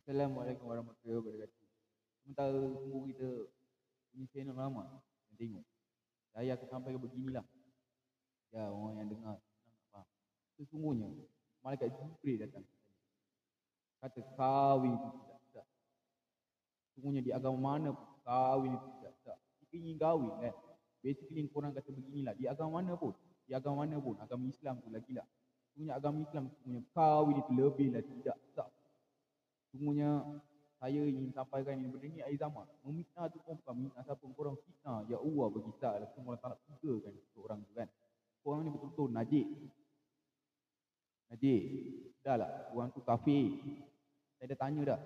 Assalamualaikum warahmatullahi wabarakatuh. Sementara tunggu kita punya channel lama yang tengok, saya akan sampai ke beginilah. Ya, orang yang dengar senang nak faham. Sesungguhnya malaikat Jibril datang ke saya, kata kahwin itu tidak sah. Sesungguhnya di agama mana pun kahwin itu tidak sah. Jika ingin kahwin kan, basically korang kata beginilah, di agama mana pun, agama Islam tu lagi lah. Sesungguhnya agama Islam sesungguhnya kahwin itu lebihlah tidak sah. Sesungguhnya saya ingin sampaikan ini benda ni akhir zaman. Memfitnah tu pun bukan fitnah siapa, korang fitnah. Ya Allah berkisah lah, semua orang tak nak tiga kan seorang tu kan. Korang ni betul-betul najis. Dah lah, korang tu kafir. Saya dah tanya dah,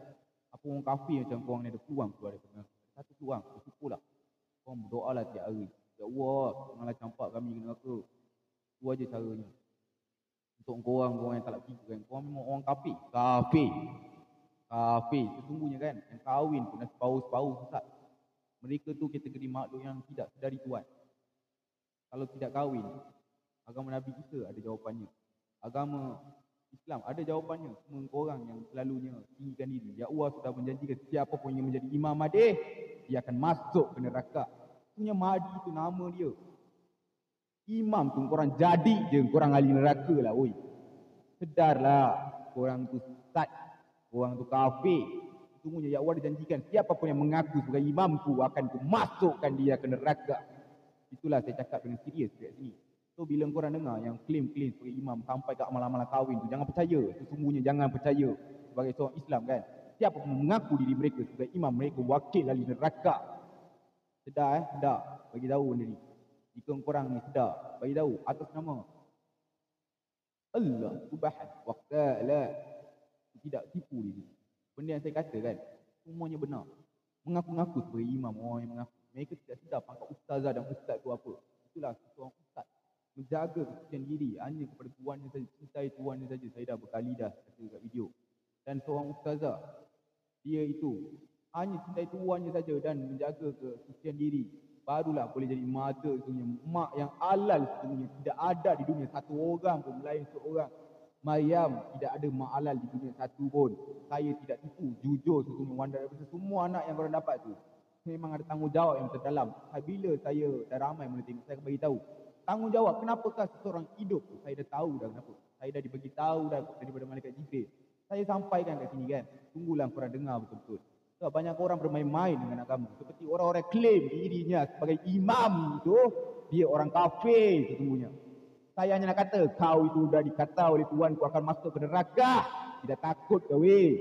apa orang kafir macam korang ni ada peluang keluar daripada neraka? Satu peluang, bersyukurlah. Korang berdoa lah tiap hari. Ya Allah, janganlah campak kami ke neraka. Itu aja caranya. Untuk korang yang tak nak tiga kan, korang memang orang kafir. Kafir, sesungguhnya kan, yang kahwin pun dah separuh-separuh sesat. Mereka tu kategori makhluk yang tidak sedari Tuhan. Kalau tidak kahwin, agama Nabi kita ada jawapannya. Agama Islam ada jawapannya. Semua korang yang selalunya tinggikan diri, ya Allah sudah menjanjikan siapa pun yang menjadi Imam Mahdi, dia akan masuk ke neraka. Punya Mahdi itu nama dia. Imam tu korang jadi je, korang ahli neraka lah. Oi, sedarlah, korang tu sesat. Orang tu kafir. Sesungguhnya ya Allah dijanjikan siapa pun yang mengaku sebagai imam tu akan masukkan dia ke neraka. Itulah saya cakap dengan serius dekat sini. So bila korang dengar yang klaim-klaim sebagai imam sampai ke amalan-amalan kahwin tu, jangan percaya. Sesungguhnya jangan percaya sebagai seorang Islam kan. Siapa pun mengaku diri mereka sebagai imam, mereka wakil ahli neraka. Sedar sedar. Bagi tahu benda ni. Jika korang ni sedar, bagi tahu atas nama Allah Subhanahu wa ta'ala. Tidak tipu dia. Benda yang saya kata kan, semuanya benar. Mengaku-ngaku sebagai imam, orang yang mengaku. Mereka tidak sedar pangkat ustazah dan ustaz tu apa. Itulah seorang ustaz. Menjaga kesucian diri hanya kepada tuannya saja. Cintai tuannya saja. Saya dah berkali dah kata kat video. Dan seorang ustazah, dia itu hanya cintai tuannya saja dan menjaga kesucian diri. Barulah boleh jadi mother sesungguhnya. Mak yang halal sesungguhnya. Tidak ada di dunia satu orang pun melain seorang Maryam. Tidak ada mak halal di dunia satu pun. Saya tidak tipu, jujur sesungguhnya. Wanda daripada semua anak yang korang dapat tu, memang ada tanggungjawab yang terdalam. Bila saya dah ramai mula tengok, saya akan bagi tahu tanggungjawab kenapakah seseorang hidup. Saya dah tahu dah kenapa. Saya dah dibagi tahu dah daripada malaikat Jibril. Saya sampaikan kat sini kan. Tunggulah korang dengar betul-betul. Sebab banyak orang bermain-main dengan agama. Seperti orang-orang klaim dirinya sebagai imam itu, dia orang kafir sesungguhnya. Saya hanya nak kata, kau itu sudah dikata oleh Tuhan kau akan masuk ke neraka. Tidak takut kau weh.